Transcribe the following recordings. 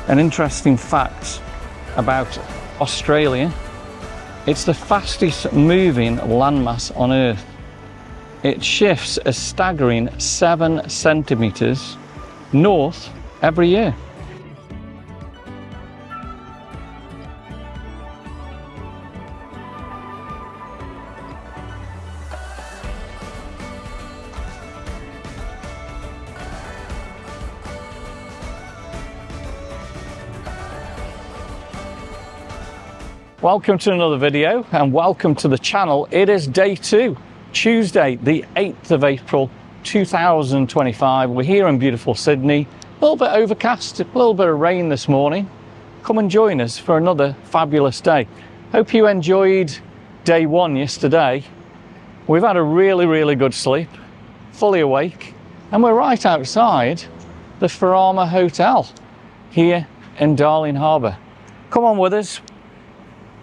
an interesting fact about Australia. It's the fastest moving landmass on Earth. It shifts a staggering 7 centimetres north every year. Welcome to another video and welcome to the channel. It is day 2, Tuesday the 8th of April 2025. We're here in beautiful Sydney. A little bit overcast, a little bit of rain this morning. Come and join us for another fabulous day. Hope you enjoyed day 1 yesterday. We've had a really good sleep, fully awake, and we're right outside the Farama Hotel here in Darling Harbour. Come on with us,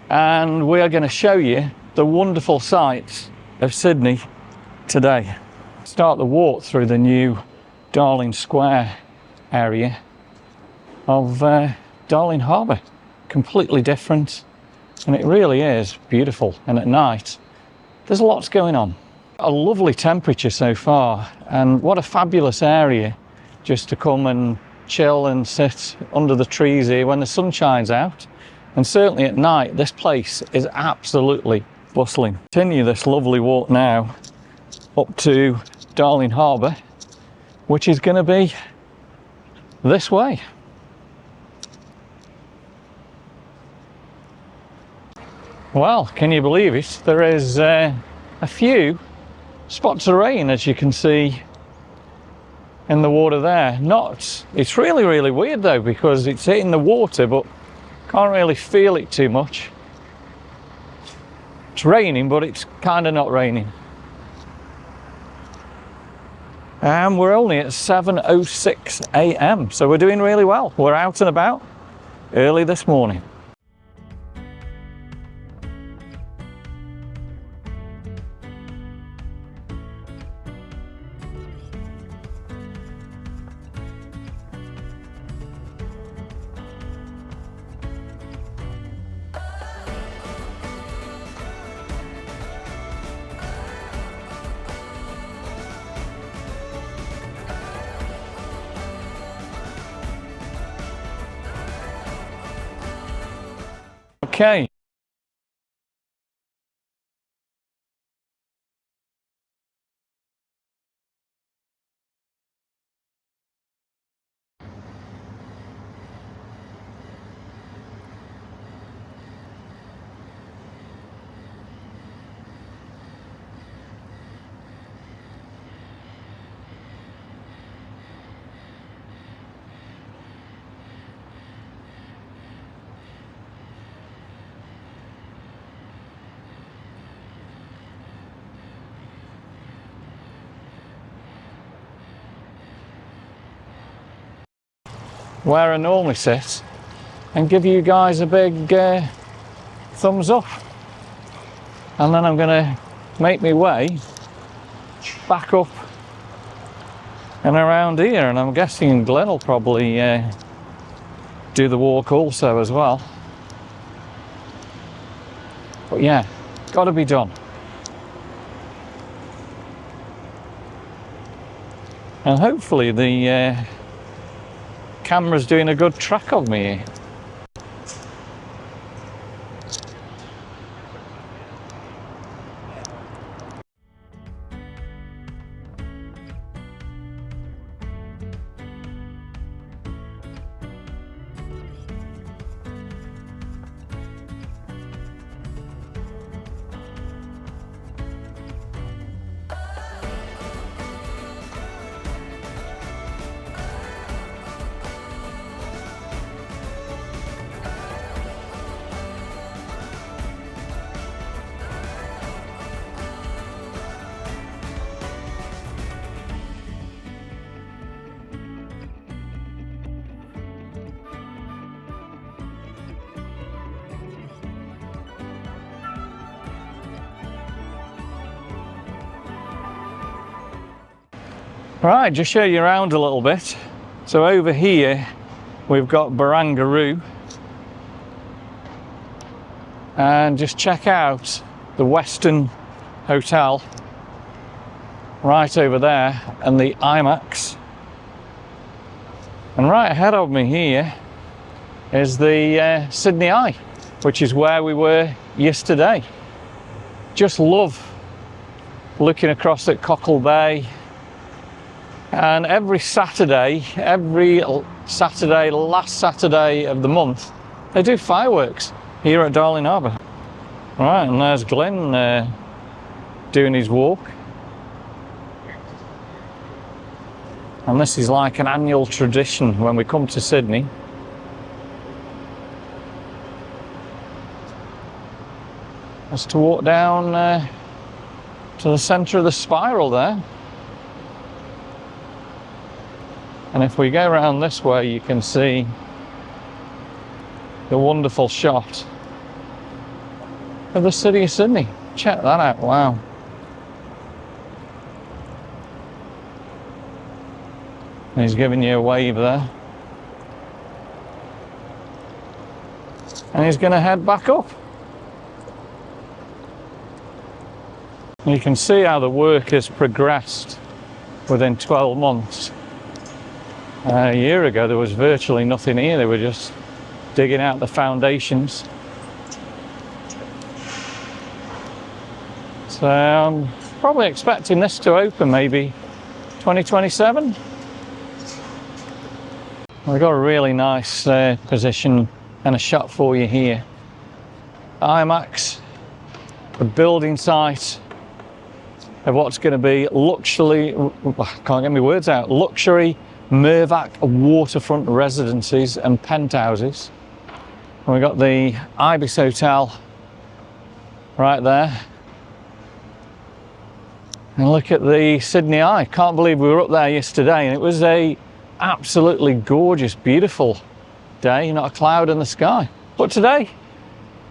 and we are going to show you the wonderful sights of Sydney today. Start the walk through the new Darling Square area of Darling Harbour. Completely different, and it really is beautiful. And at night there's lots going on. A lovely temperature so far, and what a fabulous area just to come and chill and sit under the trees here when the sun shines out. And certainly at night, this place is absolutely bustling. Continue this lovely walk now up to Darling Harbour, which is going to be this way. Well, can you believe it? There is a few spots of rain, as you can see in the water there. It's really weird though, because it's hitting the water, but can't really feel it too much. It's raining, but it's kind of not raining. And we're only at 7:06 a.m, so we're doing really well. We're out and about early this morning. Okay. Where I normally sit and give you guys a big thumbs up, and then I'm going to make my way back up and around here, and I'm guessing Glynn will probably do the walk also as well. But yeah, got to be done. And hopefully the camera's doing a good track of me here. Right, just show you around a little bit. So over here we've got Barangaroo. And just check out the Western Hotel right over there, and the IMAX. And right ahead of me here is the Sydney Eye, which is where we were yesterday. Just love looking across at Cockle Bay. And every Saturday, last Saturday of the month, they do fireworks here at Darling Harbour. Right, and there's Glynn doing his walk. And this is like an annual tradition when we come to Sydney. Is to walk down to the centre of the spiral there. And if we go around this way, you can see the wonderful shot of the city of Sydney. Check that out, wow. And he's giving you a wave there. And he's going to head back up. And you can see how the work has progressed within 12 months. A year ago there was virtually nothing here. They were just digging out the foundations. So I'm probably expecting this to open maybe 2027. We've got a really nice position and a shot for you here. IMAX, the building site of what's going to be luxury, can't get my words out, luxury Mirvac waterfront residences and penthouses. And we've got the Ibis Hotel right there. And look at the Sydney Eye. Can't believe we were up there yesterday, and it was a absolutely gorgeous, beautiful day, not a cloud in the sky. But today,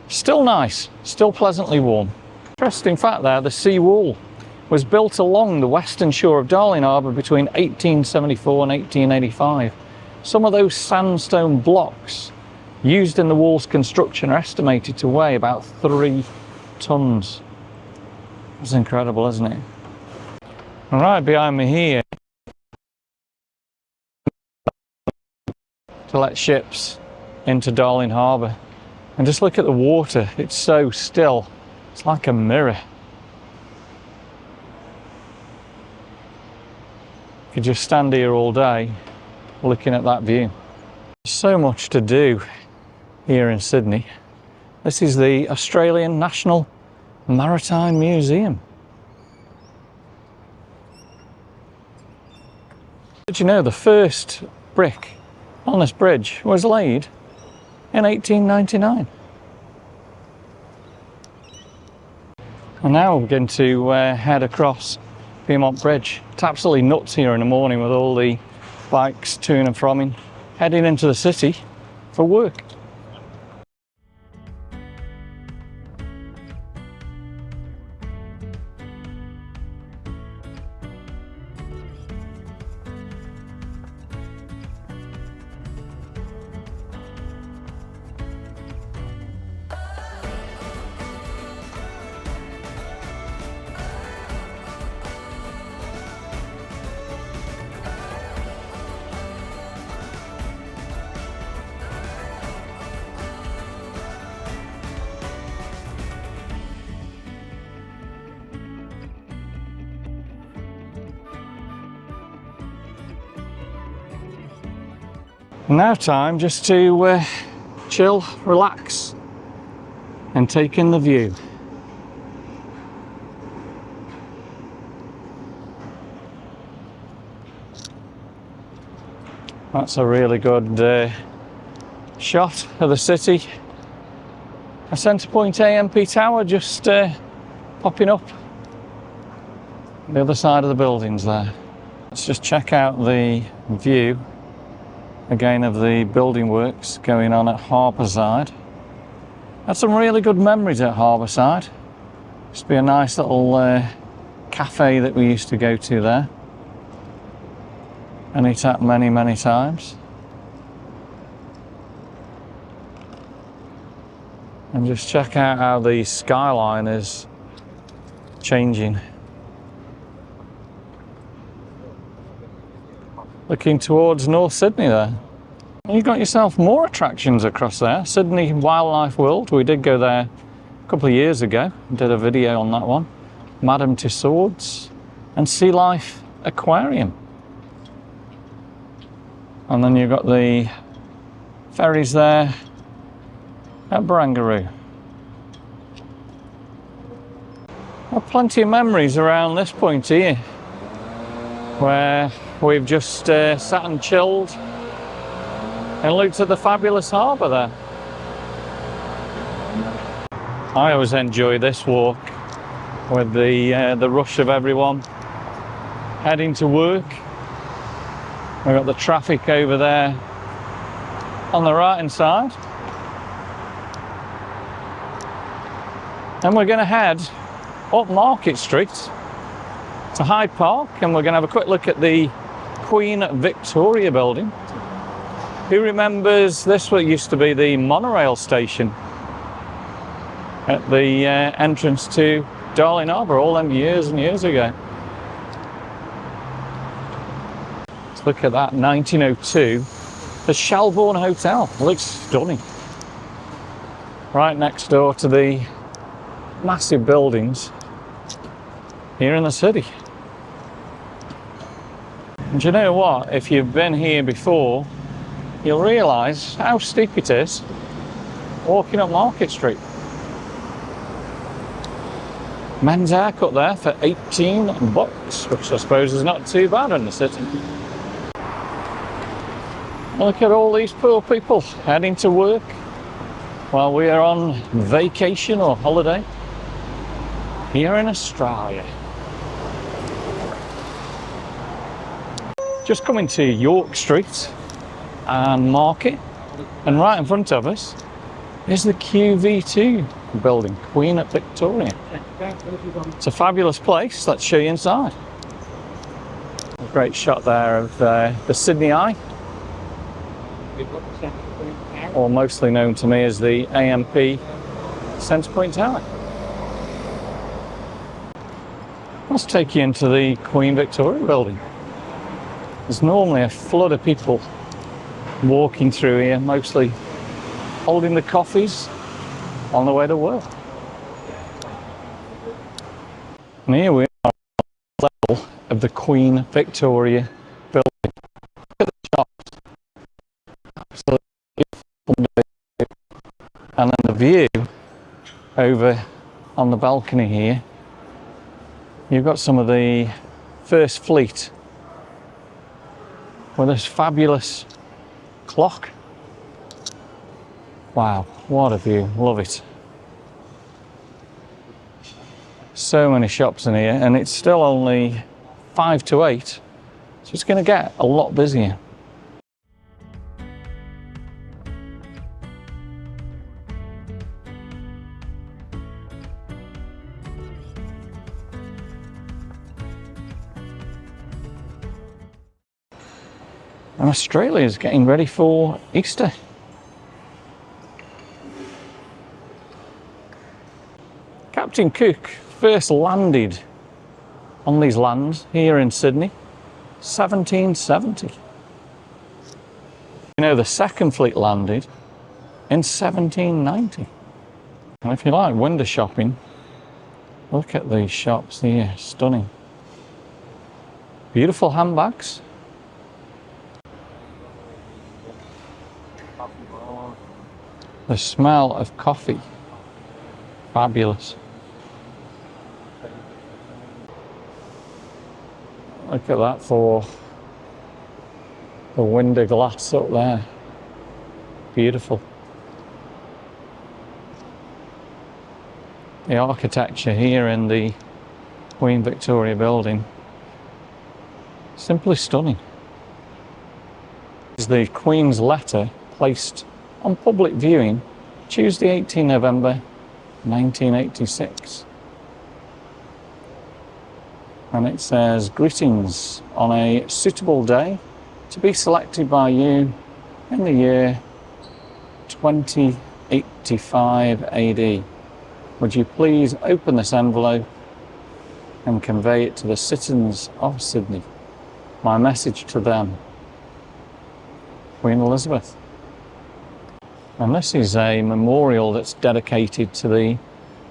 still nice, still pleasantly warm. Interesting fact there, the sea wall was built along the western shore of Darling Harbour between 1874 and 1885. Some of those sandstone blocks used in the wall's construction are estimated to weigh about 3 tons. That's incredible, isn't it? And right behind me here, to let ships into Darling Harbour. And just look at the water, it's so still, it's like a mirror. You could just stand here all day looking at that view. There's so much to do here in Sydney. This is the Australian National Maritime Museum. Did you know the first brick on this bridge was laid in 1899? And now we're going to head across Piedmont Bridge. It's absolutely nuts here in the morning with all the bikes to and from, heading into the city for work. Now time just to chill, relax and take in the view. That's a really good shot of the city. A Centrepoint AMP tower just popping up the other side of the buildings there. Let's just check out the view again of the building works going on at Harbourside. Had some really good memories at Harbourside. Used to be a nice little cafe that we used to go to there and eat at many times. And just check out how the skyline is changing. Looking towards North Sydney there. You've got yourself more attractions across there. Sydney Wildlife World, we did go there a couple of years ago. Did a video on that one. Madame Tussauds and Sea Life Aquarium. And then you've got the ferries there at Barangaroo. Well, plenty of memories around this point here, where we've just sat and chilled and looked at the fabulous harbour there. I always enjoy this walk with the rush of everyone heading to work. We've got the traffic over there on the right hand side. And we're going to head up Market Street to Hyde Park, and we're going to have a quick look at the Queen Victoria building. Who remembers this? What used to be the monorail station at the entrance to Darling Harbour all them years and years ago. Let's look at that, 1902. The Shelbourne Hotel, looks stunning. Right next door to the massive buildings here in the city. And you know what? If you've been here before, you'll realise how steep it is walking up Market Street. Men's haircut there for 18 bucks, which I suppose is not too bad in the city. Look at all these poor people heading to work while we are on vacation or holiday here in Australia. Just coming to York Street and Market, and right in front of us is the QV2 building, Queen Victoria. It's a fabulous place. Let's show you inside. A great shot there of the Sydney Eye, or mostly known to me as the AMP Centre Point Tower. Let's take you into the Queen Victoria building. There's normally a flood of people walking through here, mostly holding the coffees on the way to work. And here we are on the level of the Queen Victoria building. Look at the shops. Absolutely beautiful. And then the view over on the balcony here, you've got some of the First Fleet with this fabulous clock. Wow, what a view, love it. So many shops in here, and it's still only 5 to 8, so it's going to get a lot busier. And Australia is getting ready for Easter. Captain Cook first landed on these lands here in Sydney, 1770. You know, the Second Fleet landed in 1790. And if you like window shopping, look at these shops here, stunning. Beautiful handbags. The smell of coffee, fabulous. Look at that for the window glass up there, beautiful. The architecture here in the Queen Victoria building, simply stunning. This is the Queen's letter placed on public viewing Tuesday 18 November 1986. And it says, "Greetings on a suitable day to be selected by you in the year 20 85 AD. Would you please open this envelope and convey it to the citizens of Sydney? My message to them, Queen Elizabeth. And this is a memorial that's dedicated to the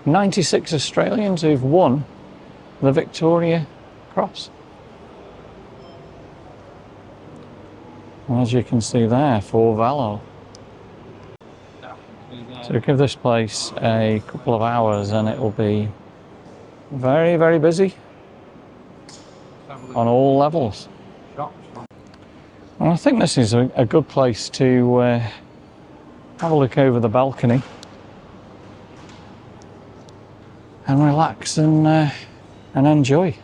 96 Australians who've won the Victoria Cross. And as you can see there, for valour. So give this place a couple of hours and it will be very, very busy on all levels. And I think this is a good place to have a look over the balcony and relax and enjoy.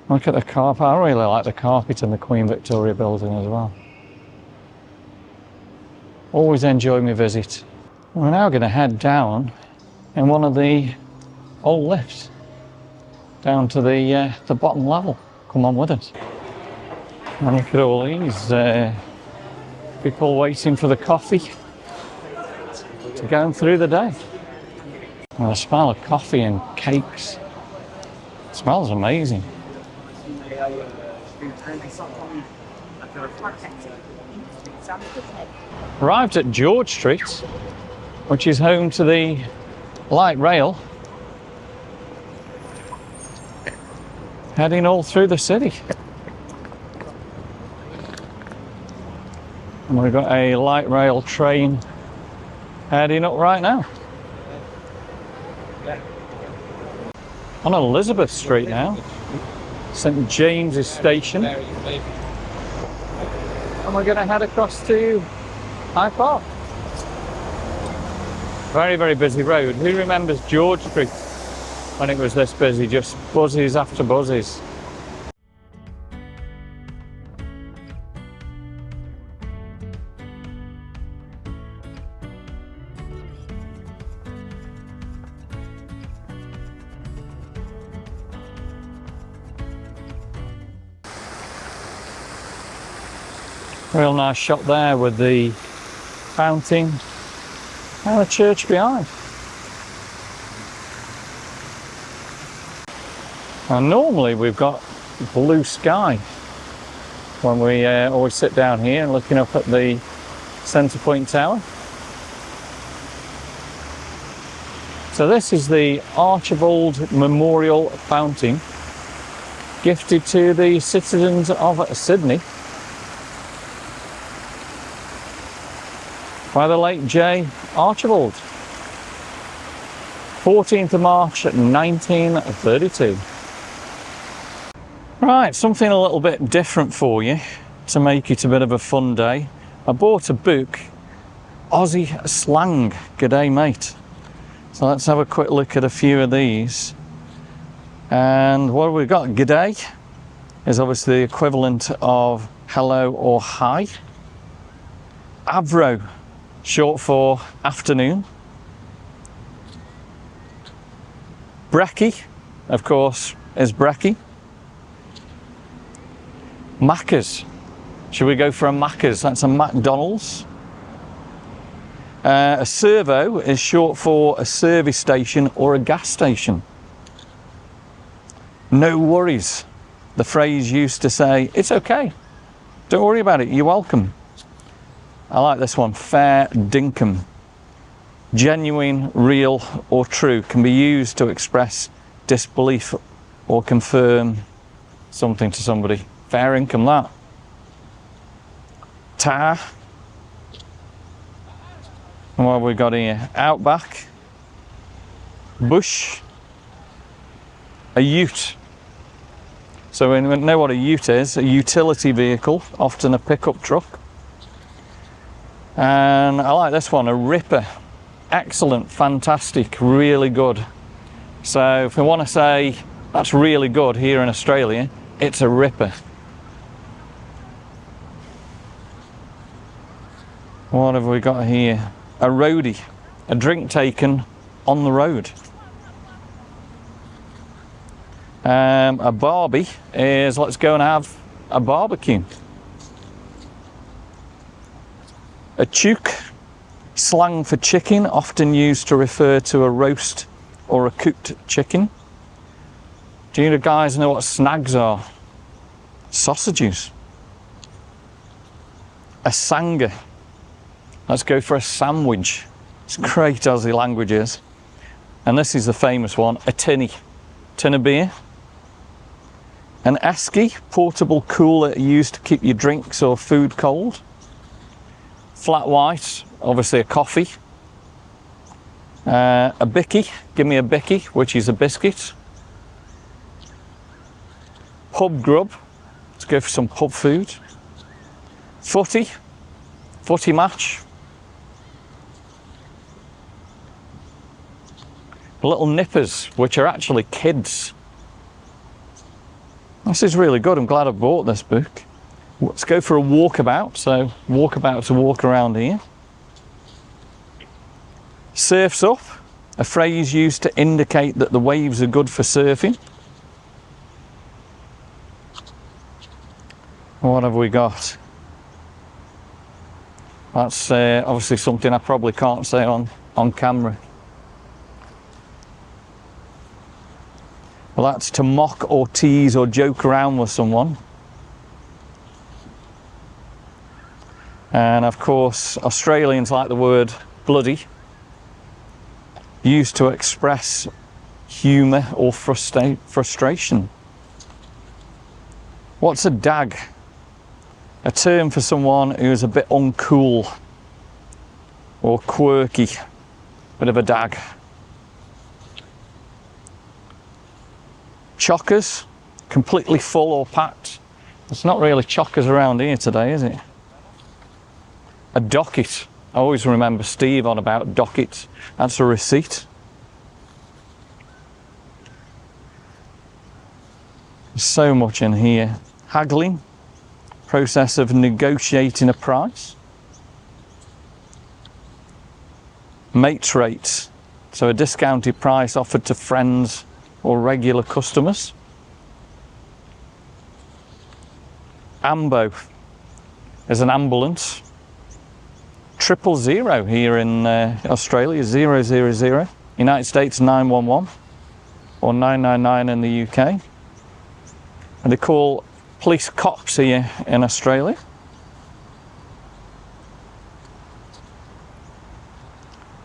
Look at the carpet. I really like the carpet in the Queen Victoria building as well. Always enjoy my visit. We're now going to head down in one of the old lifts down to the bottom level. Come on with us. And look at all these people waiting for the coffee to go through the day. And the smell of coffee and cakes. It smells amazing. Arrived at George Street, which is home to the light rail, heading all through the city. And we've got a light rail train heading up right now. On Elizabeth Street now, St James's Station. And we're going to head across to Hyde Park. Very, very busy road. Who remembers George Street when it was this busy? Just buses after buses. Real nice shot there with the fountain and the church behind. And normally we've got blue sky when we always sit down here and looking up at the Centre Point Tower. So this is the Archibald Memorial Fountain, gifted to the citizens of Sydney by the late J. Archibald, 14th of March 1932. Right, something a little bit different for you to make it a bit of a fun day. I bought a book, Aussie Slang. G'day mate. So let's have a quick look at a few of these. And what have we got? G'day is obviously the equivalent of hello or hi. Avro, short for afternoon. Brekkie, of course, is brekkie. Macca's. Should we go for a Macca's? That's a McDonald's. A servo is short for a service station or a gas station. No worries. The phrase used to say, it's okay. Don't worry about it. You're welcome. I like this one, fair dinkum. Genuine, real or true can be used to express disbelief or confirm something to somebody. Fair income, that. Tar. And what have we got here? Outback. Bush. A ute. So we know what a ute is, a utility vehicle, often a pickup truck. And I like this one, a ripper. Excellent, fantastic, really good. So if we want to say that's really good here in Australia, it's a ripper. What have we got here? A roadie, a drink taken on the road. A barbie is let's go and have a barbecue. A chook, slang for chicken, often used to refer to a roast or a cooked chicken. Do you guys know what snags are? Sausages. A sanger. Let's go for a sandwich. It's great Aussie languages. And this is the famous one, a tinny. Tin of beer. An esky, portable cooler used to keep your drinks or food cold. Flat white, obviously a coffee. A bicky, give me a bicky, which is a biscuit. Pub grub, let's go for some pub food. Footy match. Little nippers, which are actually kids. This is really good. I'm glad I bought this book. Let's go for a walkabout. So walkabout to walk around here. Surf's up, a phrase used to indicate that the waves are good for surfing. What have we got? That's obviously something I probably can't say on camera. Well, that's to mock or tease or joke around with someone. And of course, Australians like the word bloody, used to express humour or frustration. What's a dag? A term for someone who's a bit uncool or quirky, bit of a dag. Chockers, completely full or packed. There's not really chockers around here today, is it? A docket. I always remember Steve on about dockets. That's a receipt. There's so much in here. Haggling, process of negotiating a price. Mates rates, so a discounted price offered to friends or regular customers. Ambo is an ambulance. 000 here in Australia, 000. United States 911 or 999 in the UK. And they call police cops here in Australia.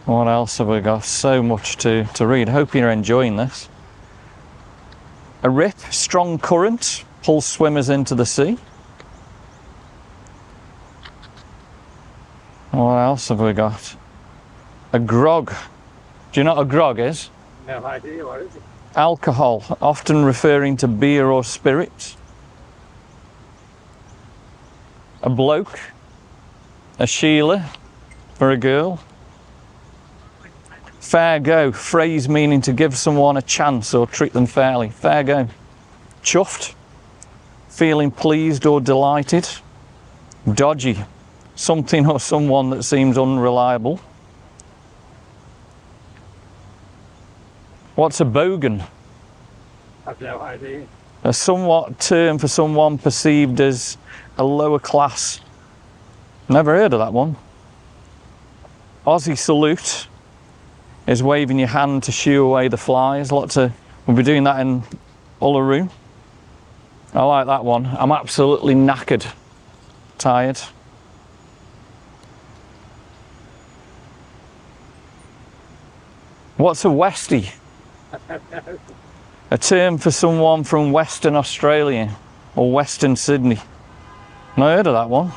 What else have we got? So much to read. Hope you're enjoying this. A rip, strong current, pulls swimmers into the sea. What else have we got? A grog. Do you know what a grog is? No idea, what is it? Alcohol, often referring to beer or spirits. A bloke. A Sheila, for a girl. Fair go, phrase meaning to give someone a chance or treat them fairly. Fair go. Chuffed, feeling pleased or delighted. Dodgy, something or someone that seems unreliable. What's a bogan? I've no idea. A somewhat term for someone perceived as a lower class. Never heard of that one. Aussie salute is waving your hand to shoo away the flies. We'll be doing that in Uluru. I like that one. I'm absolutely knackered, tired. What's a Westie? A term for someone from Western Australia or Western Sydney. Not heard of that one.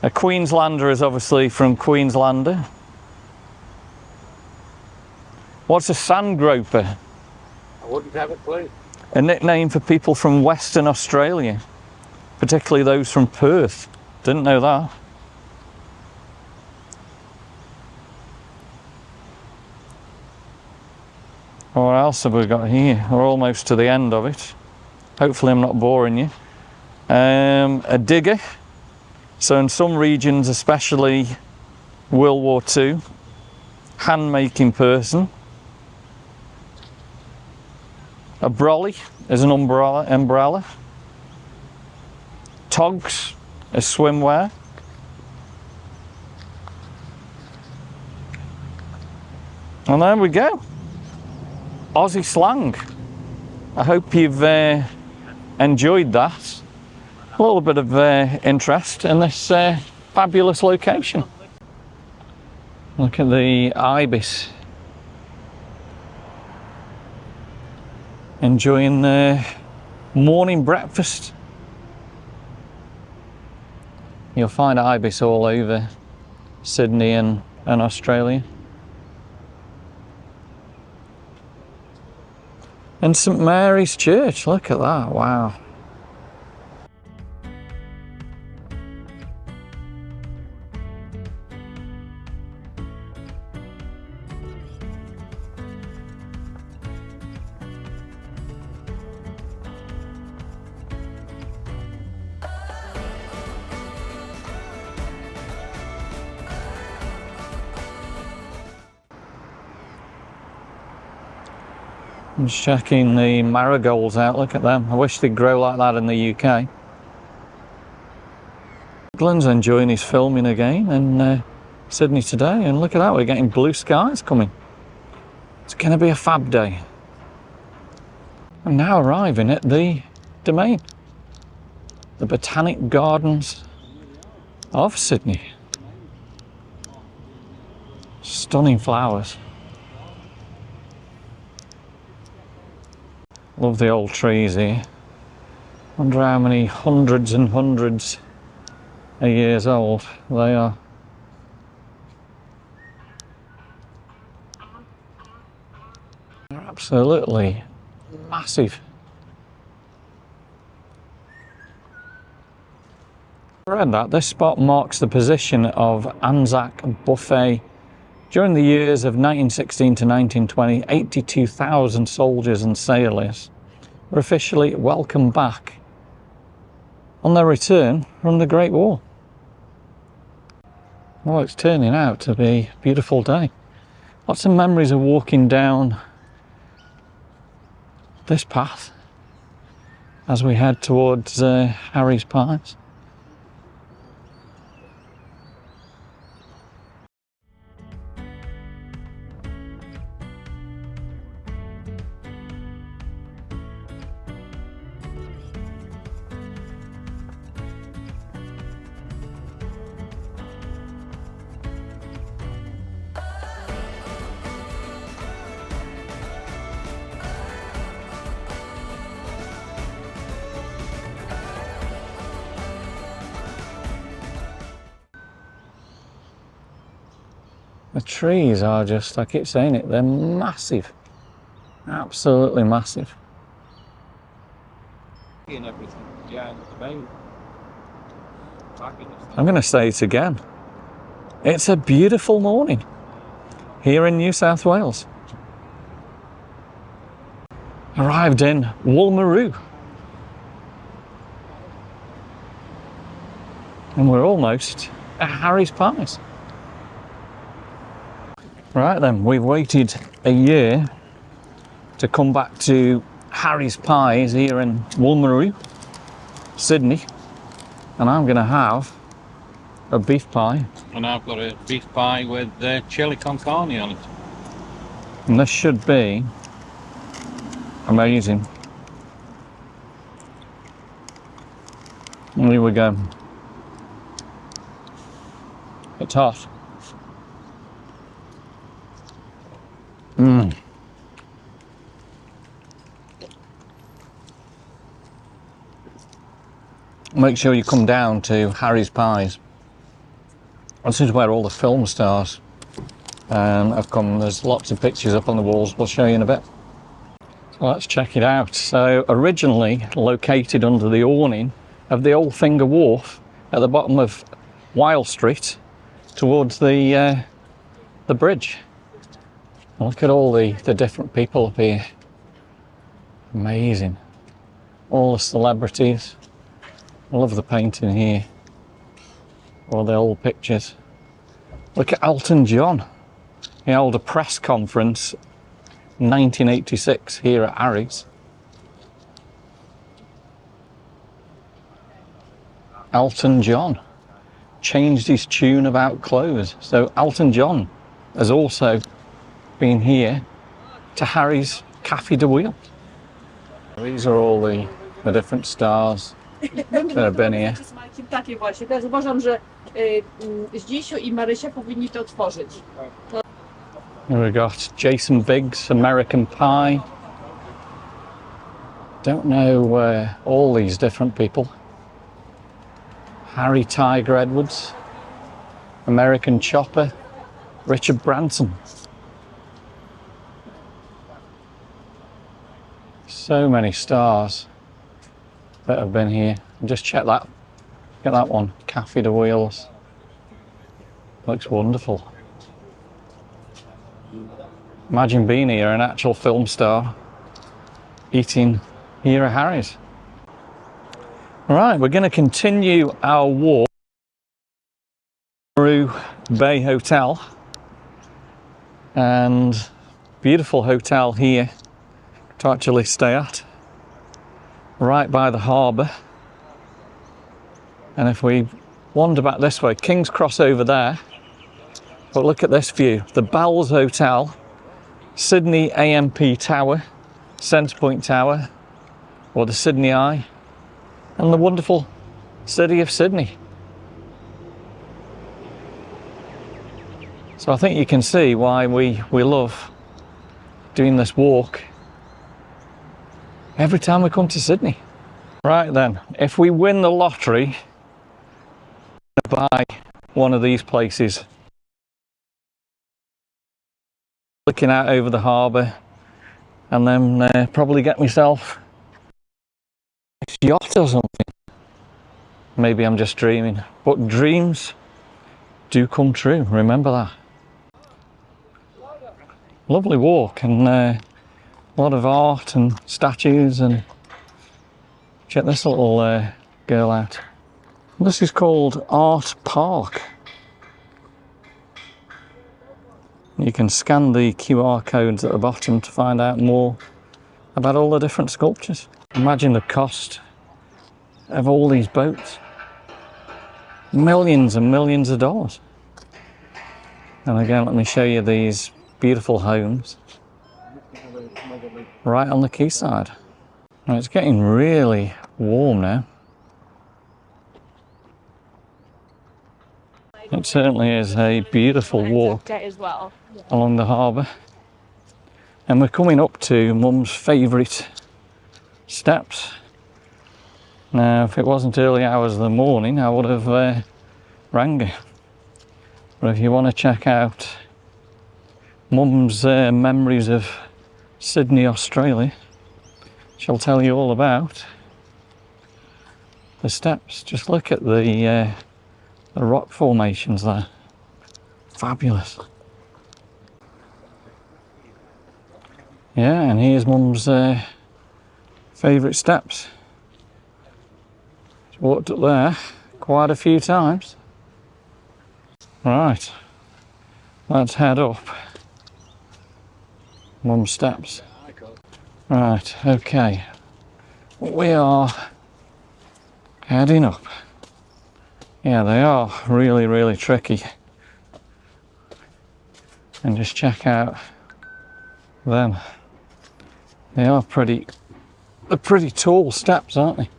A Queenslander is obviously from Queenslander. What's a sand groper? I wouldn't have a clue. A nickname for people from Western Australia, particularly those from Perth. Didn't know that. What else have we got here? We're almost to the end of it. Hopefully I'm not boring you. A digger. So in some regions, especially World War II, hand-making person. A brolly is an umbrella. Togs is swimwear. And there we go. Aussie slang. I hope you've enjoyed that. A little bit of interest in this fabulous location. Look at the ibis. Enjoying morning breakfast. You'll find ibis all over Sydney and Australia. And St Mary's Church, look at that, wow. I'm just checking the marigolds out, look at them. I wish they'd grow like that in the UK. Glynn's enjoying his filming again in Sydney today, and look at that, we're getting blue skies coming. It's going to be a fab day. I'm now arriving at the domain, the Botanic Gardens of Sydney. Stunning flowers. Love the old trees here. Wonder how many hundreds and hundreds of years old they are. They're absolutely massive. I read that this spot marks the position of Anzac Buffet. During the years of 1916 to 1920, 82,000 soldiers and sailors were officially welcomed back on their return from the Great War. Well, it's turning out to be a beautiful day. Lots of memories of walking down this path as we head towards Harry's Pies. The trees are just, I keep saying it, they're massive. Absolutely massive. And everything. Yeah, I'm going to say it again. It's a beautiful morning here in New South Wales. Arrived in Woolloomooloo. And we're almost at Harry's Pies. Right then, we've waited a year to come back to Harry's Pies here in Woolloomooloo, Sydney, and I'm going to have a beef pie. And I've got a beef pie with chili con carne on it. And this should be amazing. And here we go. It's hot. Make sure you come down to Harry's Pies. This is where all the film stars have come. There's lots of pictures up on the walls. We'll show you in a bit. So let's check it out. So originally located under the awning of the Old Finger Wharf at the bottom of Wild Street towards the bridge. Look at all the different people up here. Amazing. All the celebrities. I love the painting here. All the old pictures. Look at Elton John. He held a press conference in 1986 here at Harry's. Elton John changed his tune about clothes. So Elton John has also been here to Harry's Cafe de Wheel. These are all the different stars that have been here. Takie właśnie, też uważam, że Zdzisiu i Marysia powinni to otworzyć. Here we got Jason Biggs, American Pie. Don't know all these different people. Harry Tiger Edwards, American Chopper, Richard Branson. So many stars that have been here. Just check that. Get that one, Cafe de Wheels. Looks wonderful. Imagine being here, an actual film star, eating here at Harry's. Right, we're going to continue our walk through Bay Hotel, and beautiful hotel here to actually stay at, right by the harbour. And if we wander back this way, King's Cross over there, but look at this view, the Bells Hotel, Sydney AMP Tower, Centrepoint Tower, or the Sydney Eye, and the wonderful city of Sydney. So I think you can see why we love doing this walk every time we come to Sydney. Right then, if we win the lottery, we'll buy one of these places. Looking out over the harbour, and then probably get myself a yacht or something. Maybe I'm just dreaming, but dreams do come true, remember that. Lovely walk, and a lot of art and statues, and check this little girl out. This is called Art Park. You can scan the QR codes at the bottom to find out more about all the different sculptures. Imagine the cost of all these boats. Millions and millions of dollars. And again, let me show you these beautiful homes right on the quayside. Now, it's getting really warm now. It certainly is a beautiful walk along the harbour. And we're coming up to Mum's favourite steps. Now, if it wasn't early hours of the morning, I would have rang her. But if you want to check out Mum's memories of Sydney, Australia, she'll tell you all about the steps. Just look at the rock formations there. Fabulous. Yeah, and here's Mum's favourite steps. She's walked up there quite a few times. Right, let's head up Mum's steps. Right, okay. We are heading up. Yeah, they are really, really tricky. And just check out them. They are pretty tall steps, aren't they?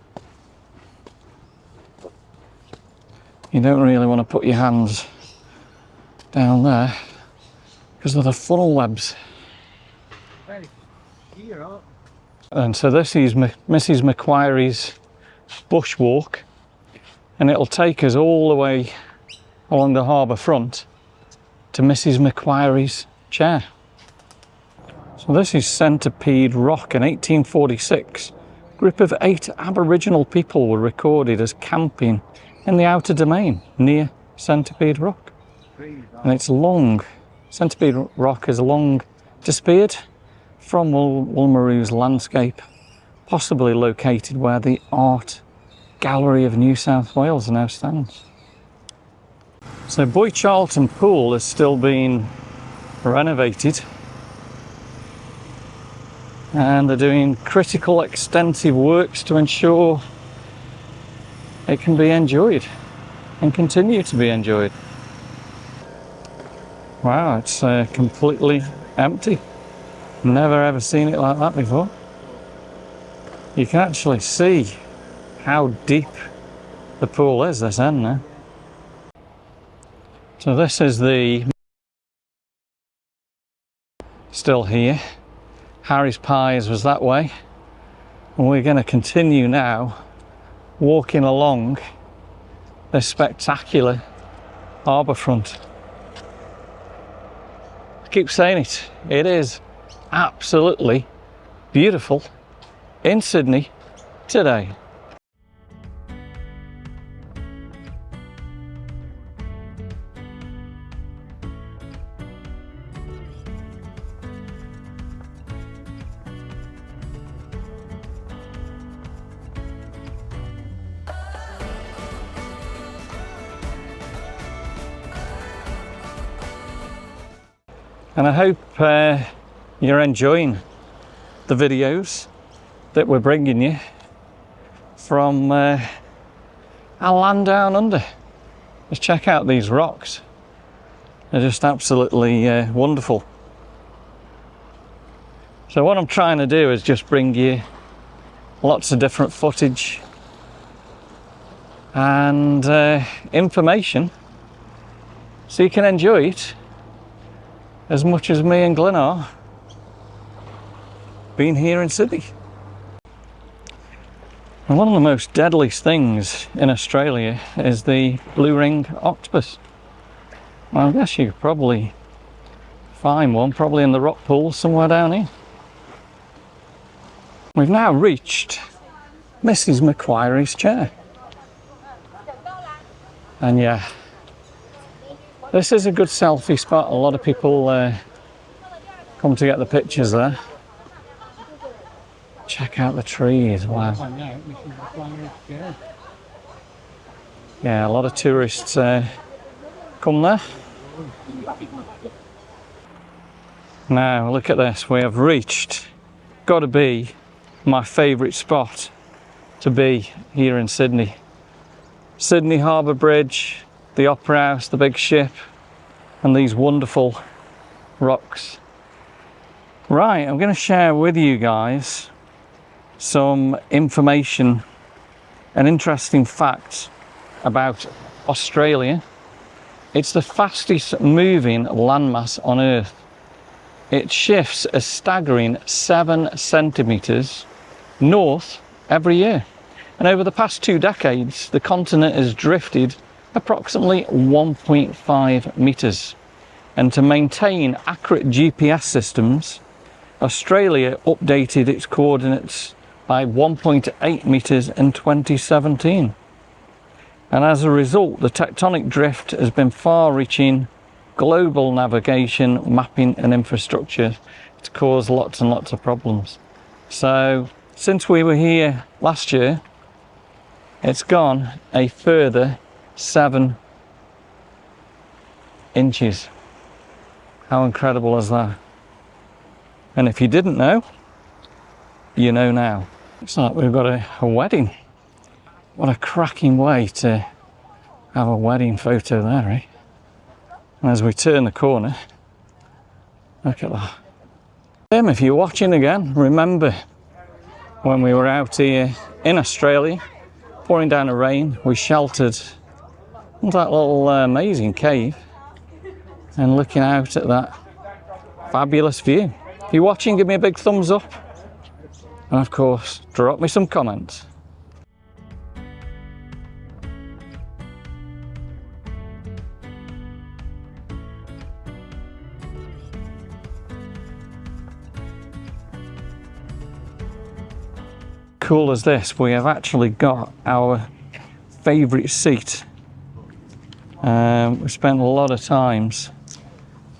You don't really want to put your hands down there because of the funnel webs. And so this is Mrs. Macquarie's bushwalk, and it'll take us all the way along the harbour front to Mrs. Macquarie's chair. So this is Centipede Rock. In 1846, a group of 8 Aboriginal people were recorded as camping in the outer domain near Centipede Rock. And it's long. Centipede Rock is long disappeared from Woolmaroo's landscape, possibly located where the Art Gallery of New South Wales now stands. So Boy Charlton Pool is still being renovated, and they're doing critical extensive works to ensure it can be enjoyed and continue to be enjoyed. Wow, it's completely empty. Never ever seen it like that before. You can actually see how deep the pool is this end now. So this is the still here. Harry's Pies was that way, and we're going to continue now walking along this spectacular harbour front. I keep saying it, it is absolutely beautiful in Sydney today. And I hope you're enjoying the videos that we're bringing you from our land down under. Just check out these rocks. They're just absolutely wonderful. So what I'm trying to do is just bring you lots of different footage and information so you can enjoy it as much as me and Glynn are being here in Sydney. And one of the most deadliest things in Australia is the blue ring octopus. Well, I guess you could probably find one, probably in the rock pool somewhere down here. We've now reached Mrs. Macquarie's chair. And yeah, this is a good selfie spot. A lot of people come to get the pictures there. Check out the trees, wow. Yeah, a lot of tourists come there. Now look at this, we have reached, got to be my favourite spot to be here in Sydney. Sydney Harbour Bridge, the Opera House, the big ship, and these wonderful rocks. Right, I'm going to share with you guys some information and interesting facts about Australia. It's the fastest moving landmass on Earth. It shifts a staggering 7 centimetres north every year. And over the past 2 decades, the continent has drifted approximately 1.5 metres. And to maintain accurate GPS systems, Australia updated its coordinates by 1.8 metres in 2017. And as a result, the tectonic drift has been far-reaching global navigation, mapping and infrastructure. It's caused lots and lots of problems. So since we were here last year, it's gone a further 7 inches. How incredible is that? And if you didn't know, you know now. Looks like we've got a wedding. What a cracking way to have a wedding photo there, eh? And as we turn the corner, look at that. If you're watching again, remember when we were out here in Australia, pouring down the rain, we sheltered in that little amazing cave and looking out at that fabulous view. If you're watching, give me a big thumbs up, and of course, drop me some comments. Cool as this, we have actually got our favourite seat. We spent a lot of times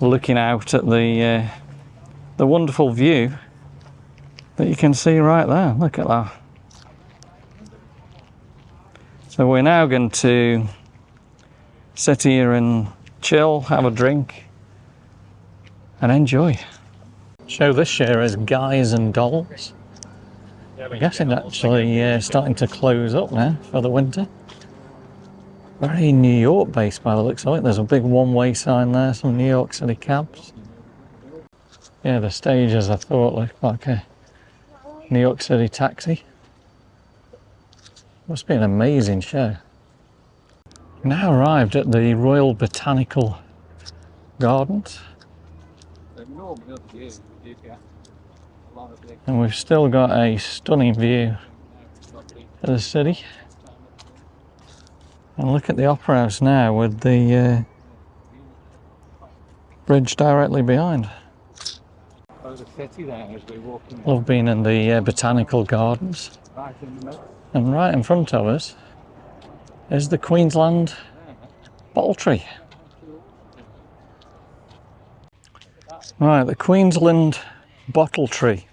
looking out at the wonderful view that you can see right there. Look at that. So we're now going to sit here and chill, have a drink and enjoy. Show this share as Guys and Dolls. I guess it's actually starting to close up now for the winter. Very New York based by the looks of it. There's a big one-way sign there, some New York City cabs. Yeah, the stages I thought looked like a New York City taxi. Must be an amazing show. Now arrived at the Royal Botanical Gardens. And we've still got a stunning view of the city. And look at the Opera House now with the bridge directly behind. Love being in the Botanical Gardens. And right in front of us is the Queensland bottle tree. Right, the Queensland bottle tree.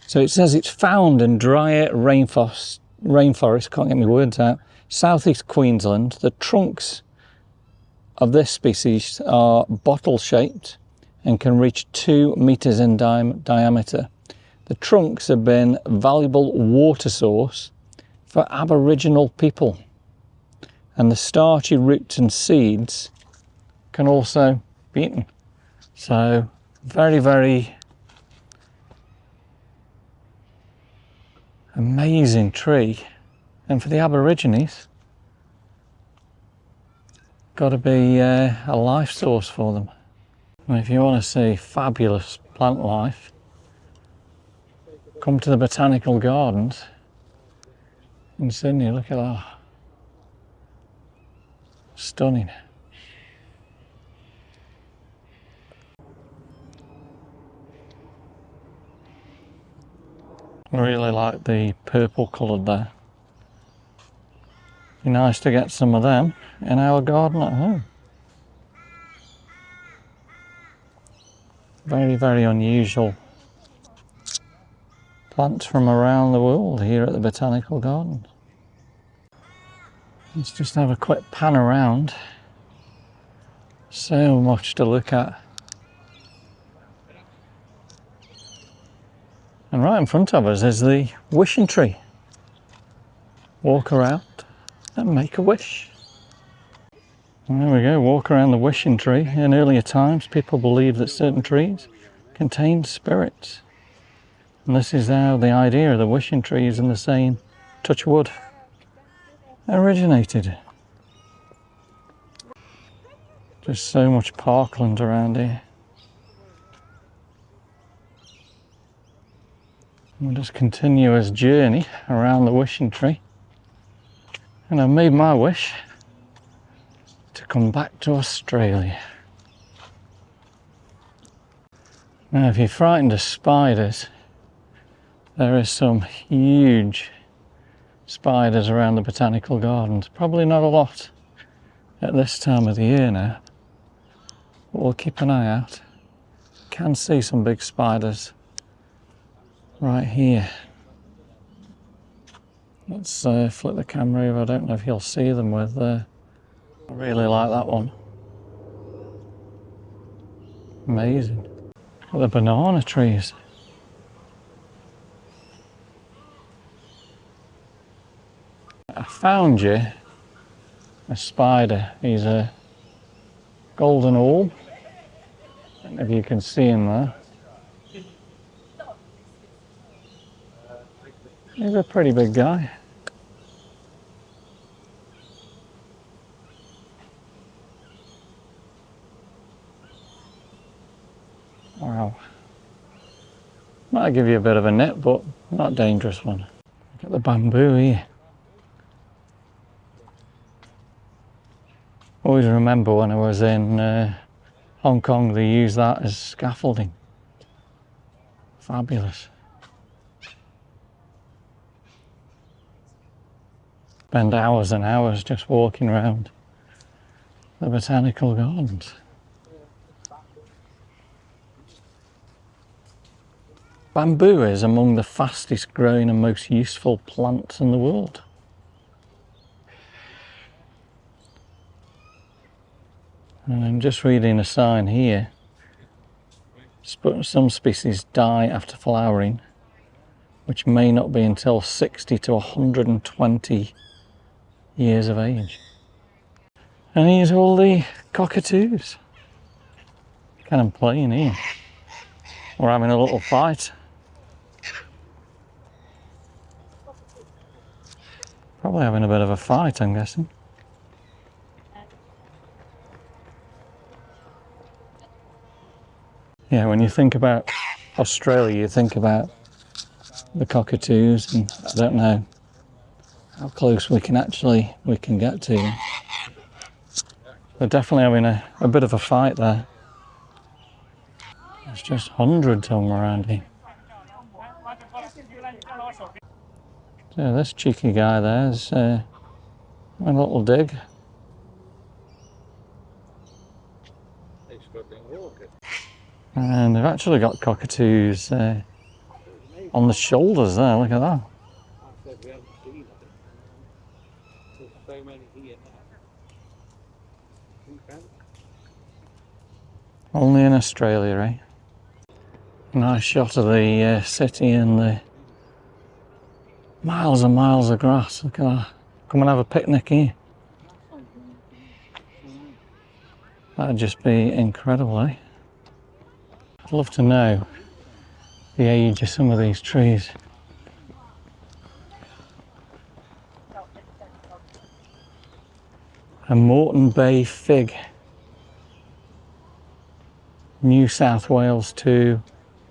So it says it's found in drier rainforest, can't get my words out, southeast Queensland. The trunks of this species are bottle-shaped and can reach 2 meters in diameter. The trunks have been a valuable water source for Aboriginal people, and the starchy roots and seeds can also be eaten. So very, very amazing tree, and for the Aborigines, got to be a life source for them. And if you want to see fabulous plant life, come to the Botanical Gardens in Sydney. Look at that. Stunning. I really like the purple coloured there. Be nice to get some of them in our garden at home. Very, very unusual plants from around the world here at the Botanical Gardens. Let's just have a quick pan around. So much to look at. And right in front of us is the wishing tree. Walk around and make a wish. And there we go, walk around the wishing tree. In earlier times, people believed that certain trees contained spirits. And this is how the idea of the wishing trees and the saying, touch wood, originated. Just so much parkland around here. We'll just continue this journey around the wishing tree. And I've made my wish to come back to Australia. Now, if you're frightened of spiders, there is some huge spiders around the Botanical Gardens. Probably not a lot at this time of the year now, but we'll keep an eye out. Can see some big spiders right here. Let's flip the camera over. I don't know if you'll see them with I really like that one. Amazing. Look at the banana trees. I found you a spider. He's a golden orb. I don't know if you can see him there. He's a pretty big guy. Wow. Might give you a bit of a net, but not a dangerous one. Look at the bamboo here. Always remember when I was in Hong Kong, they used that as scaffolding. Fabulous. Spend hours and hours just walking around the Botanical Gardens. Bamboo is among the fastest growing and most useful plants in the world. And I'm just reading a sign here. Some species die after flowering, which may not be until 60 to 120 years of age. And here's all the cockatoos. Kind of playing here. We're having a little fight. Probably having a bit of a fight, I'm guessing. Yeah, when you think about Australia, you think about the cockatoos, and I don't know how close we can get to them. They're definitely having a bit of a fight there. There's just hundreds of them around here. So this cheeky guy there's a little dig. And they've actually got cockatoos on the shoulders there, look at that. Only in Australia, eh? Nice shot of the city and the miles and miles of grass, look at that. Come and have a picnic here. That'd just be incredible, eh? I'd love to know the age of some of these trees. A Moreton Bay fig. New South Wales to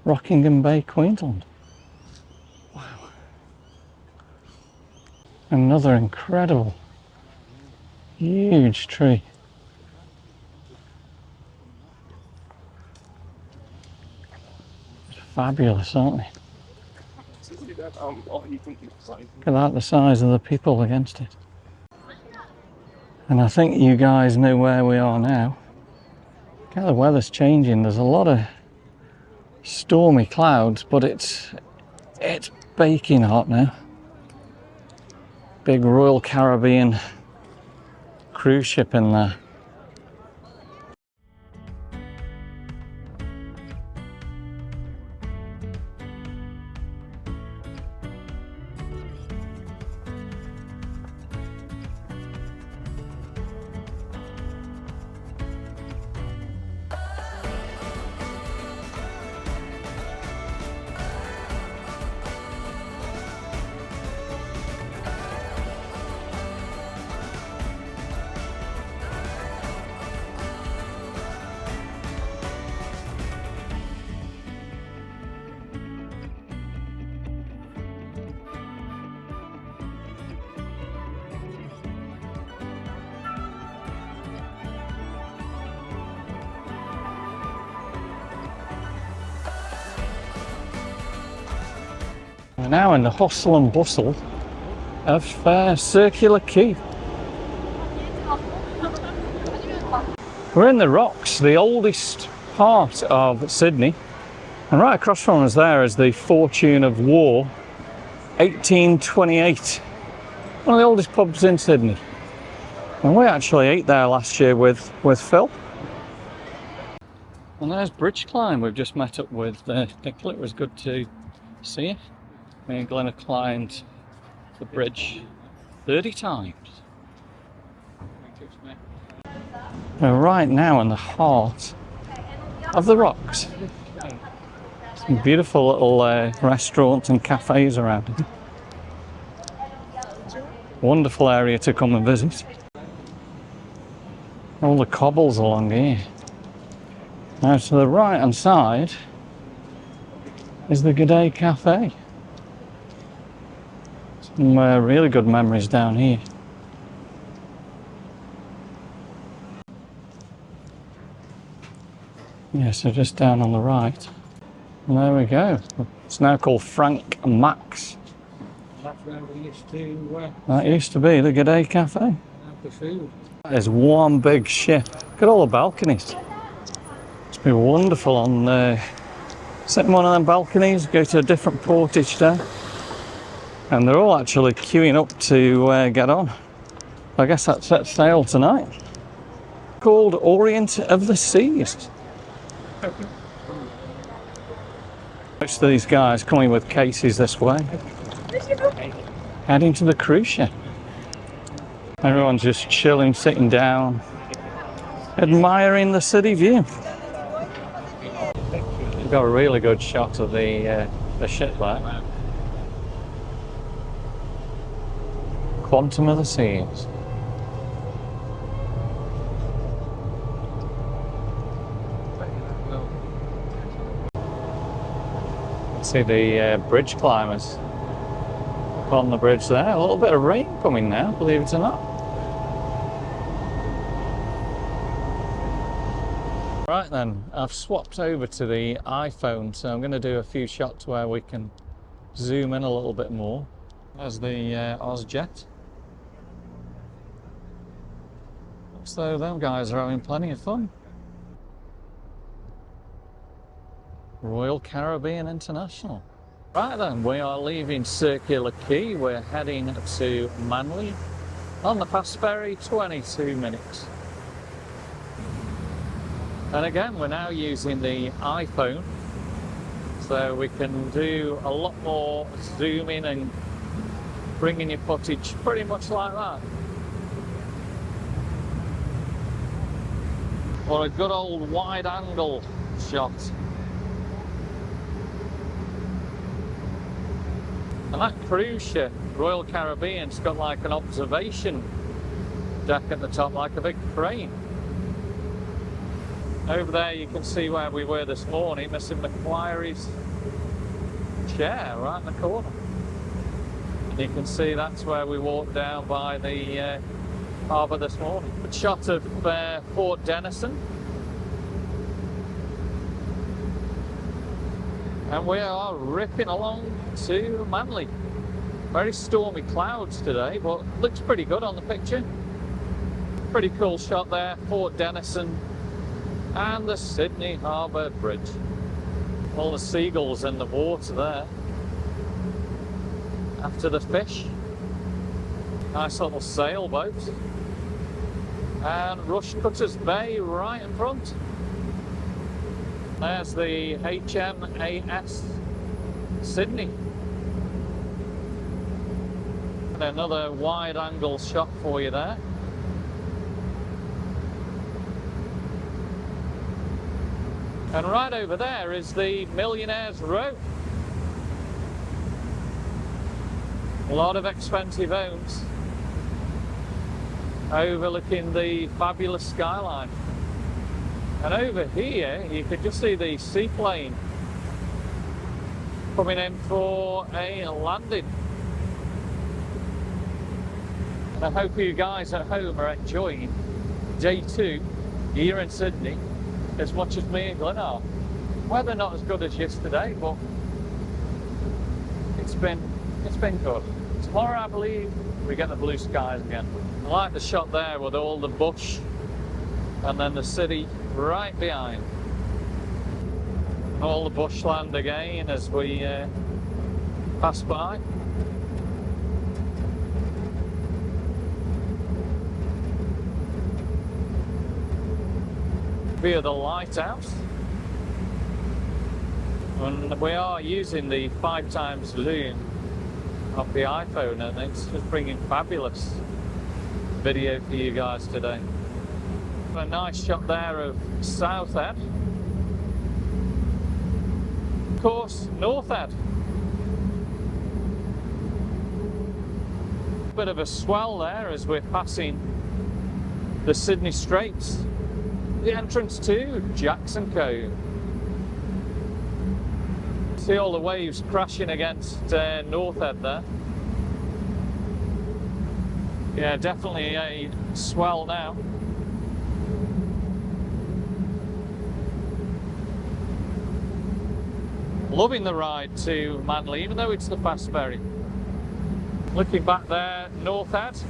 Rockingham Bay, Queensland. Wow. Another incredible, huge tree. Fabulous, aren't they? Look at that, the size of the people against it. And I think you guys know where we are now. Look how the weather's changing. There's a lot of stormy clouds, but it's baking hot now. Big Royal Caribbean cruise ship in there. We're now in the hustle and bustle of Circular Quay. We're in the Rocks, the oldest part of Sydney, and right across from us there is the Fortune of War, 1828. One of the oldest pubs in Sydney. And we actually ate there last year with Phil. And there's Bridge Climb. We've just met up with Nicola. It was good to see you. Me and Glynn have climbed the bridge 30 times. We're right now in the heart of the Rocks. Some beautiful little restaurants and cafes around here. Wonderful area to come and visit. All the cobbles along here. Now to the right hand side is the G'day Cafe. Some really good memories down here. Yeah, so just down on the right. And there we go. It's now called Frank and Max. That's where we used to That used to be the G'day Cafe. have the food. That is one big ship. Look at all the balconies. It's been wonderful on sitting on one of them balconies, go to a different port each day. And they're all actually queuing up to get on. I guess that sets sail tonight. Called Orient of the Seas. Most of these guys coming with cases this way, heading to the cruise ship. Everyone's just chilling, sitting down, admiring the city view. We've got a really good shot of the ship there. Quantum of the Seas. See the bridge climbers on the bridge there. A little bit of rain coming now, believe it or not. Right then, I've swapped over to the iPhone, so I'm going to do a few shots where we can zoom in a little bit more. There's the Ozjet. Looks though them guys are having plenty of fun. Royal Caribbean International. Right then, we are leaving Circular Quay. We're heading to Manly on the fast ferry, 22 minutes. And again, we're now using the iPhone, so we can do a lot more zooming and bringing your footage pretty much like that. Or a good old wide angle shot. And that cruise ship, Royal Caribbean's got like an observation deck at the top, like a big crane. Over there you can see where we were this morning, Mr. Macquarie's chair right in the corner. And you can see that's where we walked down by the harbour this morning. A shot of Port Denison. And we are ripping along to Manly. Very stormy clouds today, but looks pretty good on the picture. Pretty cool shot there, Port Denison and the Sydney Harbour Bridge. All the seagulls in the water there. After the fish. Nice little sailboat. And Rushcutters Bay right in front. There's the HMAS Sydney. And another wide angle shot for you there. And right over there is the Millionaire's Row. A lot of expensive homes overlooking the fabulous skyline. And over here, you could just see the seaplane coming in for a landing. And I hope you guys at home are enjoying day 2 here in Sydney as much as me and Glynn are. Weather not as good as yesterday, but it's been good. Tomorrow, I believe, we get the blue skies again. I like the shot there with all the bush and then the city right behind. All the bushland again as we pass by. Via the lighthouse. And we are using the 5x zoom of the iPhone, and it's just bringing fabulous video for you guys today. A nice shot there of Southhead. Of course, Northhead. Bit of a swell there as we're passing the Sydney Straits. The entrance to Jackson Cove. See all the waves crashing against Northhead there. Yeah, definitely a swell now. Loving the ride to Manly, even though it's the fast ferry. Looking back there, Northhead.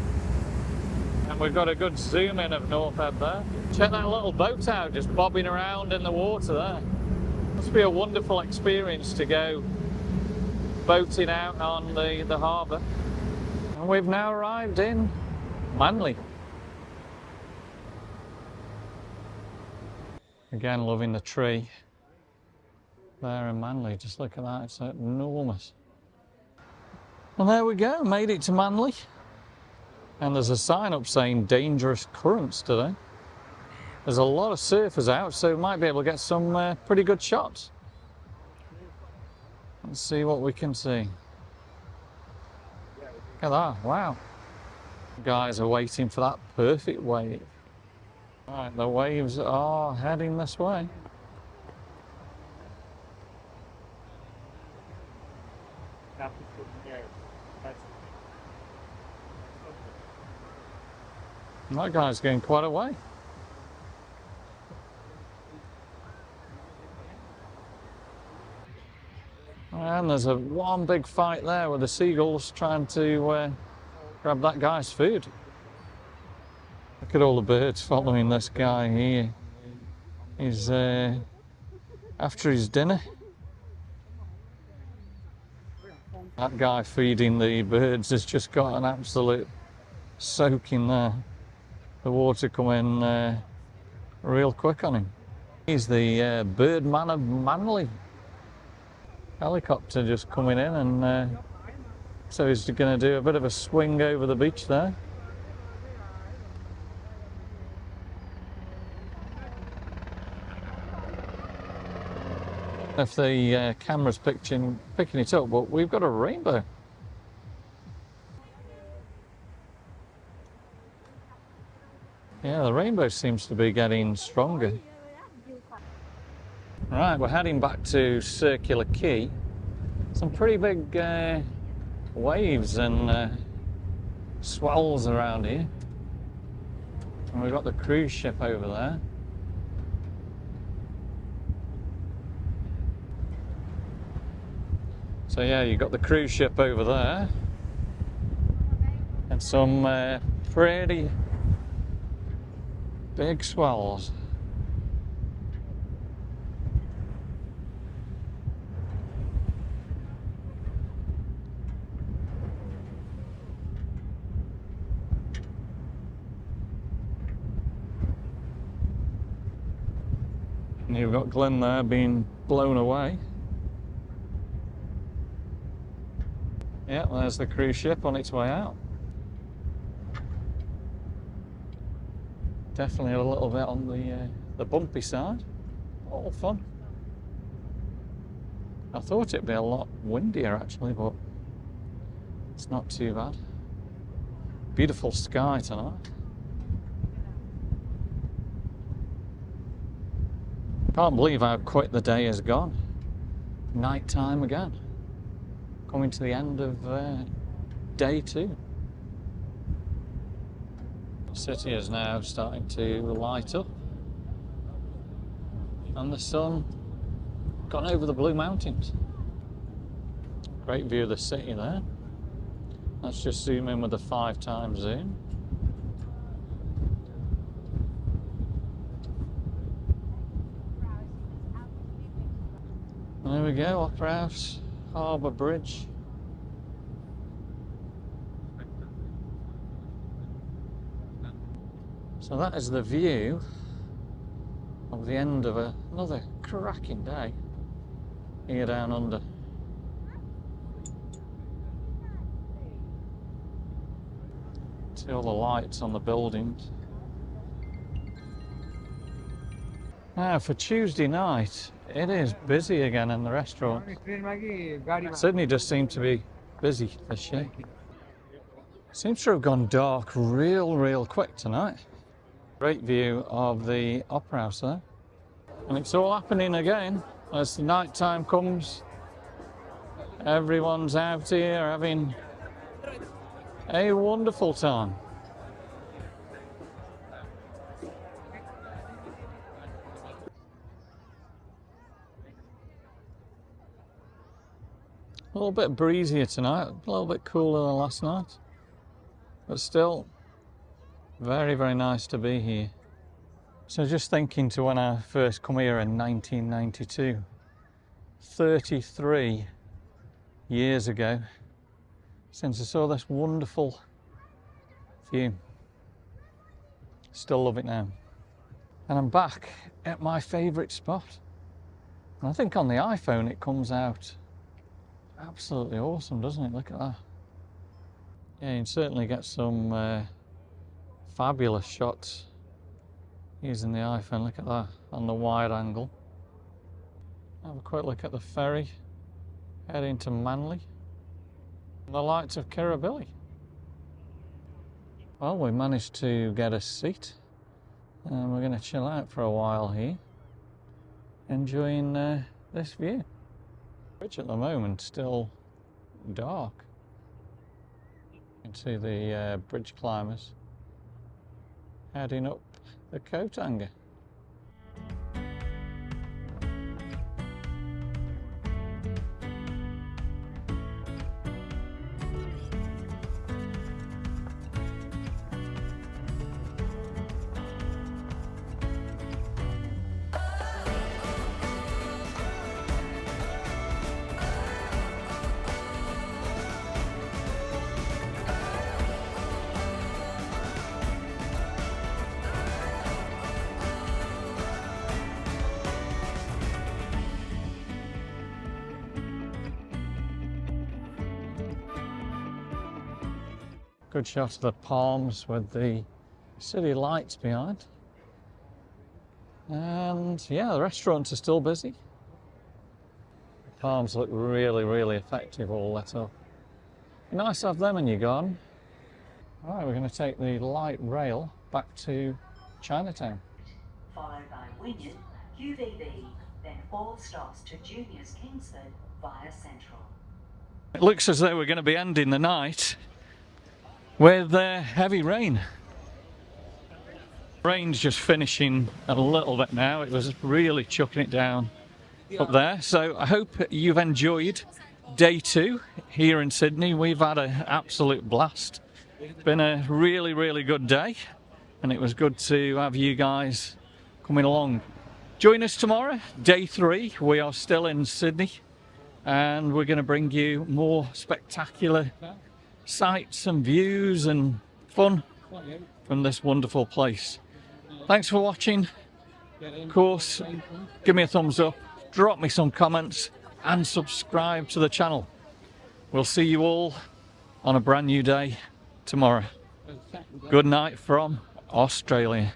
And we've got a good zoom in of Northhead there. Check that little boat out, just bobbing around in the water there. Must be a wonderful experience to go boating out on the harbour. And we've now arrived in Manly. Again, loving the tree there in Manly. Just look at that, it's enormous. Well, there we go, made it to Manly. And there's a sign up saying dangerous currents today. There's a lot of surfers out, so we might be able to get some pretty good shots. Let's see what we can see. Look at that, wow. Guys are waiting for that perfect wave. Right, the waves are heading this way. That guy's going quite a way. And there's one big fight there with the seagulls trying to grab that guy's food. Look at all the birds following this guy here. He's after his dinner. That guy feeding the birds has just got an absolute soaking there. The water coming real quick on him. He's the bird man of Manly. Helicopter just coming in, and so he's going to do a bit of a swing over the beach there. If the camera's picking it up, but we've got a rainbow. Yeah, the rainbow seems to be getting stronger. Right, we're heading back to Circular Quay. Some pretty big waves and swells around here. And we've got the cruise ship over there. So yeah, you've got the cruise ship over there. And some pretty big swells. And you've got Glynn there being blown away. Yeah, there's the cruise ship on its way out. Definitely a little bit on the bumpy side. All fun. I thought it'd be a lot windier actually, but it's not too bad. Beautiful sky tonight. Can't believe how quick the day has gone. Night time again. Coming to the end of day 2. The city is now starting to light up. And the sun gone over the Blue Mountains. Great view of the city there. Let's just zoom in with the 5x zoom. There we go, Opera House, Harbour Bridge. So that is the view of the end of another cracking day here down under. See all the lights on the buildings. Now for Tuesday night, it is busy again in the restaurant. Sydney just seemed to be busy this year. Seems to have gone dark real quick tonight. Great view of the Opera House there. And it's all happening again as the night time comes. Everyone's out here having a wonderful time. A little bit breezier tonight, a little bit cooler than last night, but still very nice to be here. So just thinking to when I first come here in 1992, 33 years ago, since I saw this wonderful view. Still love it now. And I'm back at my favourite spot. And I think on the iPhone it comes out absolutely awesome, doesn't it? Look at that. Yeah, you can certainly get some fabulous shots using the iPhone. Look at that on the wide angle. Have a quick look at the ferry heading to Manly, the lights of Kirribilli. Well, we managed to get a seat and we're going to chill out for a while here, enjoying this view. Which at the moment still dark. You can see the bridge climbers heading up the Kotanga. Good shot of the palms with the city lights behind. And yeah, the restaurants are still busy. The palms look really, really effective all lit up. Nice to have them in your garden. All right, we're going to take the light rail back to Chinatown. Followed by Wynyard, QVB, then 4 stops to Juniors Kingsford via Central. It looks as though we're going to be ending the night with heavy rain. Rain's just finishing a little bit now. It was really chucking it down up there. So I hope you've enjoyed day 2 here in Sydney. We've had an absolute blast. It's been a really, really good day, and it was good to have you guys coming along. Join us tomorrow, day 3. We are still in Sydney, and we're going to bring you more spectacular sights and views and fun from this wonderful place. Thanks for watching. Of course, give me a thumbs up, drop me some comments, and subscribe to the channel. We'll see you all on a brand new day tomorrow. Good night from Australia.